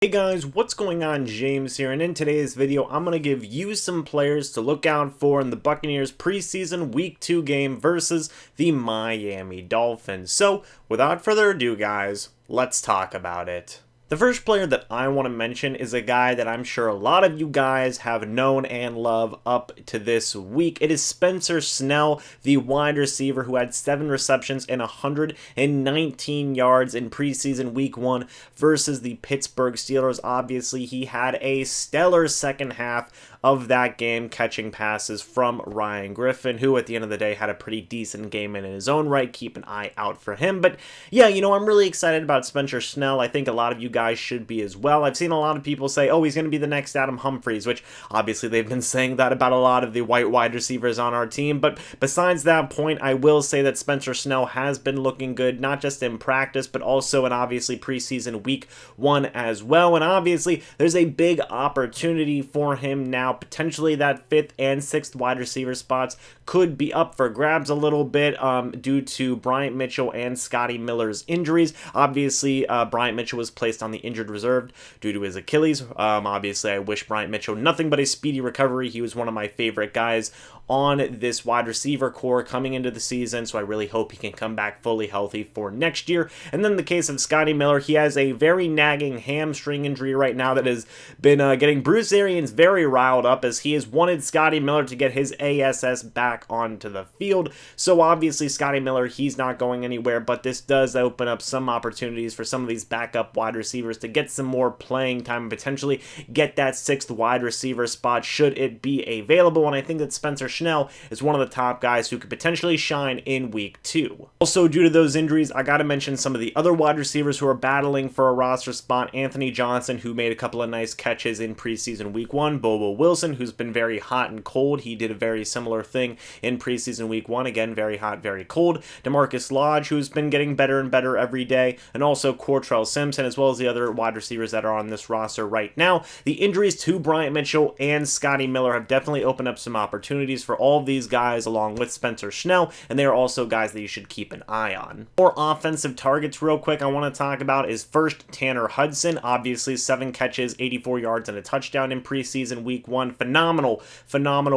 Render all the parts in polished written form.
Hey guys, what's going on? James here, and in today's video, I'm going to give you some players to look out for in the Buccaneers preseason Week 2 game versus the Miami Dolphins. So, without further ado guys, let's talk about it. The first player that I want to mention is a guy that I'm sure a lot of you guys have known and love up to this week. It is Spencer Snell, the wide receiver who had 7 receptions and 119 yards in preseason Week 1 versus the Pittsburgh Steelers. Obviously, he had a stellar second half of that game, catching passes from Ryan Griffin, who at the end of the day had a pretty decent game in his own right. Keep an eye out for him. But yeah, I'm really excited about Spencer Snell. I think a lot of you guys should be as well. I've seen a lot of people say, oh, he's going to be the next Adam Humphries, which obviously they've been saying that about a lot of the white wide receivers on our team. But besides that point, I will say that Spencer Snell has been looking good, not just in practice, but also in obviously preseason Week 1 as well. And obviously, there's a big opportunity for him now. Potentially that 5th and 6th wide receiver spots could be up for grabs a little bit due to Bryant Mitchell and Scotty Miller's injuries. Obviously, Bryant Mitchell was placed on the injured reserve due to his Achilles. Obviously, I wish Bryant Mitchell nothing but a speedy recovery. He was one of my favorite guys on this wide receiver core coming into the season, so I really hope he can come back fully healthy for next year. And then in the case of Scotty Miller, he has a very nagging hamstring injury right now that has been getting Bruce Arians very riled up, as he has wanted Scotty Miller to get his ASS back onto the field. So obviously Scotty Miller, he's not going anywhere, but this does open up some opportunities for some of these backup wide receivers to get some more playing time and potentially get that 6th wide receiver spot should it be available. And I think that Spencer Snell is one of the top guys who could potentially shine in Week 2. Also, due to those injuries, I gotta mention some of the other wide receivers who are battling for a roster spot. Anthony Johnson, who made a couple of nice catches in preseason Week 1. Bobo Wilson, who's been very hot and cold. He did a very similar thing in preseason Week 1. Again, very hot, very cold. DeMarcus Lodge, who's been getting better and better every day. And also Cortrell Simpson, as well as the other wide receivers that are on this roster right now. The injuries to Bryant Mitchell and Scotty Miller have definitely opened up some opportunities for all of these guys along with Spencer Snell, and they are also guys that you should keep an eye on. More offensive targets real quick I want to talk about is first Tanner Hudson. Obviously 7 catches, 84 yards, and a touchdown in preseason Week 1. Phenomenal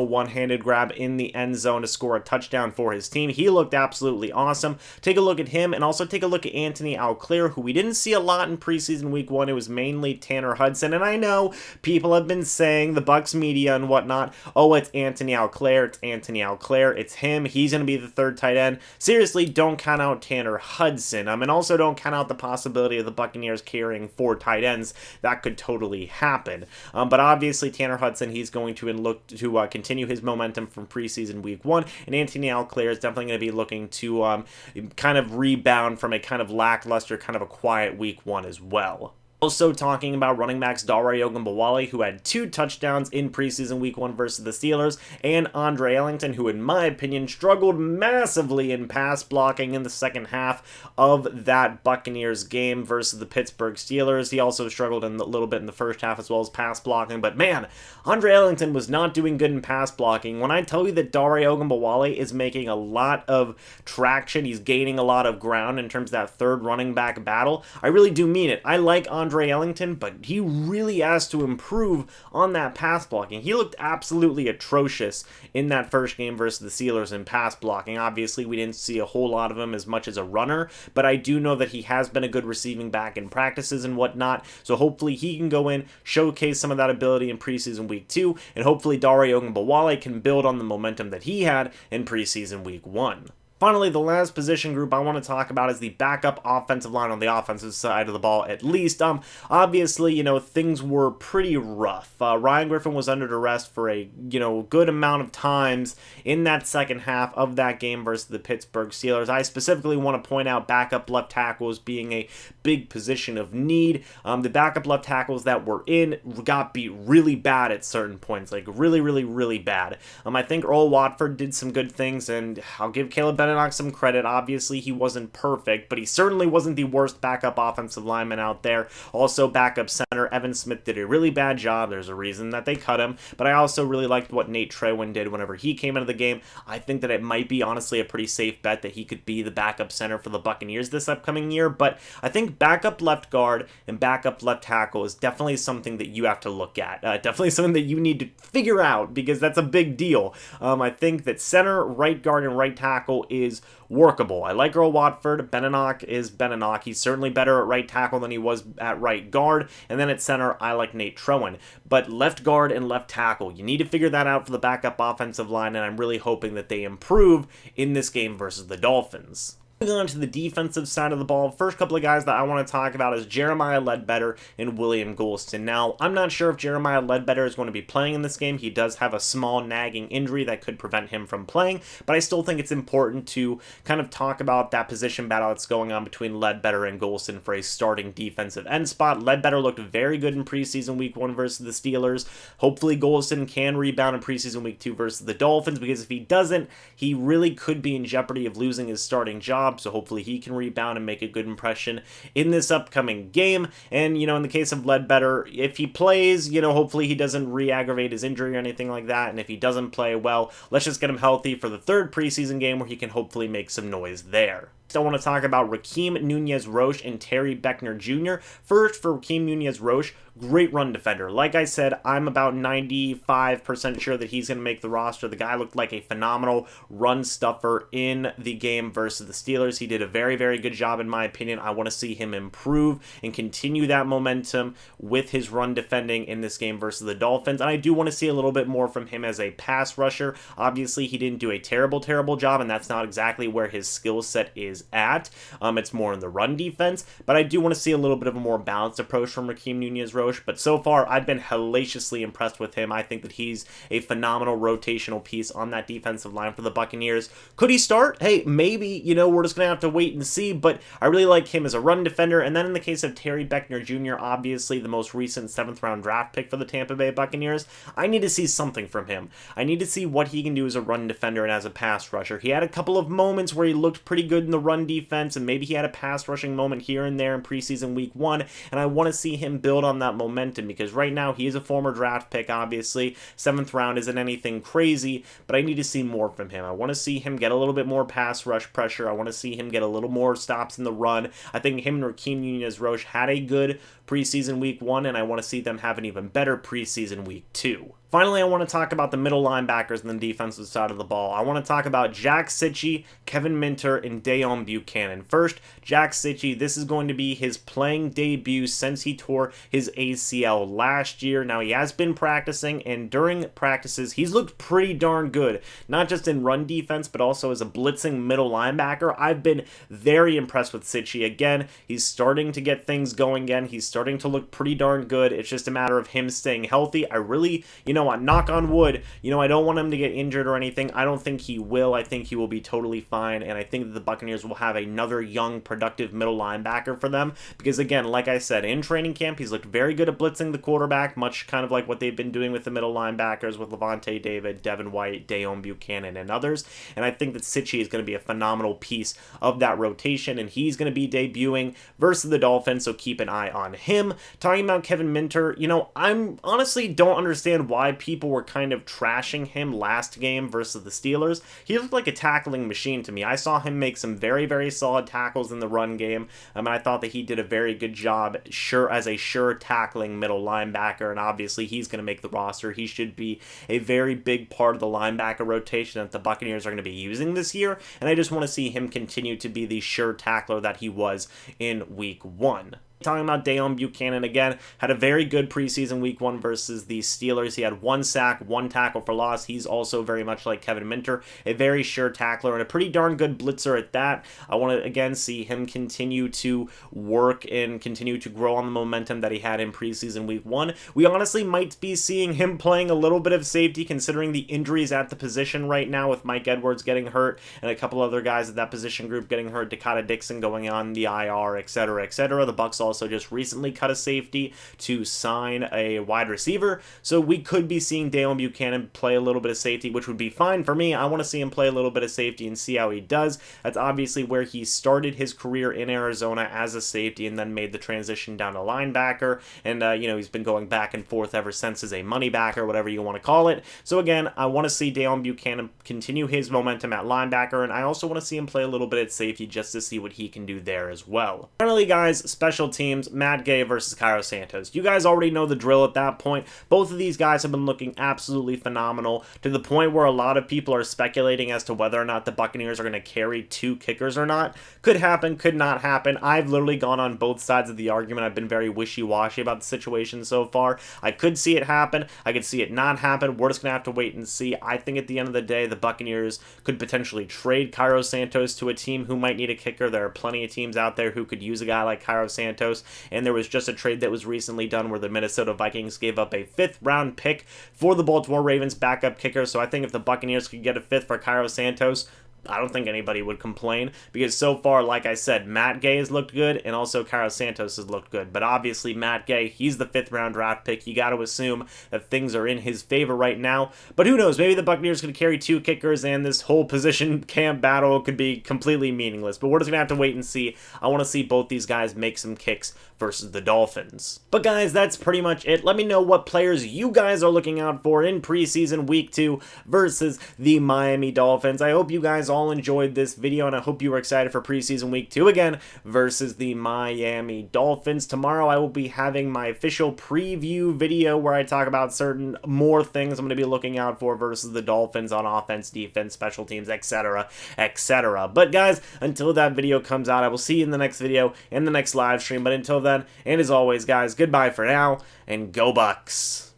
one-handed grab in the end zone to score a touchdown for his team. He looked absolutely awesome. Take a look at him, and also take a look at Anthony Auclair, who we didn't see a lot in preseason Week 1. It was mainly Tanner Hudson, and I know people have been saying, the Bucs media and whatnot, oh, it's Anthony Auclair, it's him, he's going to be the 3rd tight end. Seriously, don't count out Tanner Hudson, and also don't count out the possibility of the Buccaneers carrying 4 tight ends. That could totally happen. But obviously, Tanner Hudson, he's going to look to continue his momentum from preseason Week 1, and Anthony Auclair is definitely going to be looking to kind of rebound from a kind of lackluster, kind of a quiet Week 1 as well. Also talking about running backs Dare Ogunbowale, who had 2 touchdowns in preseason Week 1 versus the Steelers, and Andre Ellington, who in my opinion struggled massively in pass blocking in the second half of that Buccaneers game versus the Pittsburgh Steelers. He also struggled a little bit in the first half as well as pass blocking, but man, Andre Ellington was not doing good in pass blocking. When I tell you that Dare Ogunbowale is making a lot of traction, he's gaining a lot of ground in terms of that 3rd running back battle, I really do mean it. I like Andre Ellington, but he really has to improve on that pass blocking. He looked absolutely atrocious in that first game versus the Steelers in pass blocking. Obviously, we didn't see a whole lot of him as much as a runner, but I do know that he has been a good receiving back in practices and whatnot, so hopefully he can go in, showcase some of that ability in preseason Week 2, and hopefully Dare Ogunbowale can build on the momentum that he had in preseason Week 1. Finally, the last position group I want to talk about is the backup offensive line on the offensive side of the ball, at least. Obviously, things were pretty rough. Ryan Griffin was under arrest for a, good amount of times in that second half of that game versus the Pittsburgh Steelers. I specifically want to point out backup left tackles being a big position of need. The backup left tackles that were in got beat really bad at certain points, like really, really, really bad. I think Earl Watford did some good things, and I'll give Caleb Bennett Beninock some credit. Obviously, he wasn't perfect, but he certainly wasn't the worst backup offensive lineman out there. Also, backup center Evan Smith did a really bad job. There's a reason that they cut him, but I also really liked what Nate Trewin did whenever he came into the game. I think that it might be honestly a pretty safe bet that he could be the backup center for the Buccaneers this upcoming year, but I think backup left guard and backup left tackle is definitely something that you have to look at. Definitely something that you need to figure out, because that's a big deal. I think that center, right guard, and right tackle is workable. I like Earl Watford. Beninock is Beninock. He's certainly better at right tackle than he was at right guard. And then at center, I like Nate Trewin. But left guard and left tackle, you need to figure that out for the backup offensive line, and I'm really hoping that they improve in this game versus the Dolphins. Moving on to the defensive side of the ball, first couple of guys that I want to talk about is Jeremiah Ledbetter and William Golston. Now, I'm not sure if Jeremiah Ledbetter is going to be playing in this game. He does have a small nagging injury that could prevent him from playing, but I still think it's important to kind of talk about that position battle that's going on between Ledbetter and Golston for a starting defensive end spot. Ledbetter looked very good in preseason week 1 versus the Steelers. Hopefully Golston can rebound in preseason week 2 versus the Dolphins, because if he doesn't, he really could be in jeopardy of losing his starting job. So hopefully he can rebound and make a good impression in this upcoming game. And, in the case of Ledbetter, if he plays, hopefully he doesn't re-aggravate his injury or anything like that. And if he doesn't play, well, let's just get him healthy for the third preseason game where he can hopefully make some noise there. I want to talk about Rakeem Nunez-Roche and Terry Beckner Jr. First, for Rakeem Nunez-Roche, great run defender. Like I said, I'm about 95% sure that he's going to make the roster. The guy looked like a phenomenal run stuffer in the game versus the Steelers. He did a very, very good job in my opinion. I want to see him improve and continue that momentum with his run defending in this game versus the Dolphins. And I do want to see a little bit more from him as a pass rusher. Obviously, he didn't do a terrible job, and that's not exactly where his skill set is at. It's more in the run defense, but I do want to see a little bit of a more balanced approach from Rakeem Nunez-Roche. But so far, I've been hellaciously impressed with him. I think that he's a phenomenal rotational piece on that defensive line for the Buccaneers. Could he start? Hey, maybe, we're just going to have to wait and see, but I really like him as a run defender. And then in the case of Terry Beckner Jr., obviously the most recent 7th round draft pick for the Tampa Bay Buccaneers, I need to see something from him. I need to see what he can do as a run defender and as a pass rusher. He had a couple of moments where he looked pretty good in the run defense, and maybe he had a pass rushing moment here and there in preseason week 1, and I want to see him build on that momentum, because right now he is a former draft pick. Obviously 7th round isn't anything crazy, but I need to see more from him. I want to see him get a little bit more pass rush pressure. I want to see him get a little more stops in the run. I think him and Rakeem Nunez-Roche had a good preseason week 1, and I want to see them have an even better preseason week 2. Finally, I want to talk about the middle linebackers and the defensive side of the ball. I want to talk about Jack Sitchie, Kevin Minter, and Deon Buchanan. First, Jack Sitchie, this is going to be his playing debut since he tore his ACL last year. Now, he has been practicing, and during practices, he's looked pretty darn good, not just in run defense, but also as a blitzing middle linebacker. I've been very impressed with Sitchie. Again, he's starting to get things going again. He's starting to look pretty darn good. It's just a matter of him staying healthy. I really, knock on wood, I don't want him to get injured or anything. I don't think he will. I think he will be totally fine, and I think that the Buccaneers will have another young, productive middle linebacker for them, because again, like I said, in training camp, he's looked very good at blitzing the quarterback, much kind of like what they've been doing with the middle linebackers with Levante David, Devin White, Deon Buchanan, and others, and I think that Sitchie is going to be a phenomenal piece of that rotation, and he's going to be debuting versus the Dolphins, so keep an eye on him. Talking about Kevin Minter, I'm honestly don't understand why people were kind of trashing him last game versus the Steelers. He looked like a tackling machine to me. I saw him make some very, very solid tackles in the run game, and I thought that he did a very good job as a sure tackling middle linebacker, and obviously he's going to make the roster. He should be a very big part of the linebacker rotation that the Buccaneers are going to be using this year, and I just want to see him continue to be the sure tackler that he was in week 1. Talking about Deon Buchanan again, had a very good preseason week 1 versus the Steelers. He had 1 sack, 1 tackle for loss. He's also very much like Kevin Minter, a very sure tackler and a pretty darn good blitzer at that. I want to again see him continue to work and continue to grow on the momentum that he had in preseason week 1. We honestly might be seeing him playing a little bit of safety considering the injuries at the position right now, with Mike Edwards getting hurt and a couple other guys at that position group getting hurt, Dakota Dixon going on the IR, etc., etc. The Bucs also just recently cut a safety to sign a wide receiver, so we could be seeing Dale Buchanan play a little bit of safety, which would be fine for me. I want to see him play a little bit of safety and see how he does. That's obviously where he started his career in Arizona as a safety and then made the transition down to linebacker, and he's been going back and forth ever since as a money backer, whatever you want to call it. So again, I want to see Dale Buchanan continue his momentum at linebacker, and I also want to see him play a little bit at safety just to see what he can do there as well. Finally, guys, special teams, Matt Gay versus Cairo Santos. You guys already know the drill at that point. Both of these guys have been looking absolutely phenomenal, to the point where a lot of people are speculating as to whether or not the Buccaneers are going to carry 2 kickers or not. Could happen, could not happen. I've literally gone on both sides of the argument. I've been very wishy-washy about the situation so far. I could see it happen. I could see it not happen. We're just going to have to wait and see. I think at the end of the day, the Buccaneers could potentially trade Cairo Santos to a team who might need a kicker. There are plenty of teams out there who could use a guy like Cairo Santos, and there was just a trade that was recently done where the Minnesota Vikings gave up a 5th-round pick for the Baltimore Ravens backup kicker, so I think if the Buccaneers could get a 5th for Cairo Santos, I don't think anybody would complain, because so far, like I said, Matt Gay has looked good, and also Cairo Santos has looked good. But obviously, Matt Gay, he's the 5th-round draft pick. You got to assume that things are in his favor right now. But who knows? Maybe the Buccaneers could carry 2 kickers, and this whole position camp battle could be completely meaningless. But we're just going to have to wait and see. I want to see both these guys make some kicks versus the Dolphins. But guys, that's pretty much it. Let me know what players you guys are looking out for in preseason week 2 versus the Miami Dolphins. I hope you guys all enjoyed this video, and I hope you were excited for preseason week 2 again versus the Miami Dolphins. Tomorrow I will be having my official preview video where I talk about certain more things I'm going to be looking out for versus the Dolphins on offense, defense, special teams, etc., etc. But guys, until that video comes out, I will see you in the next video, in the next live stream. But until then, and as always, guys, goodbye for now, and go Bucs!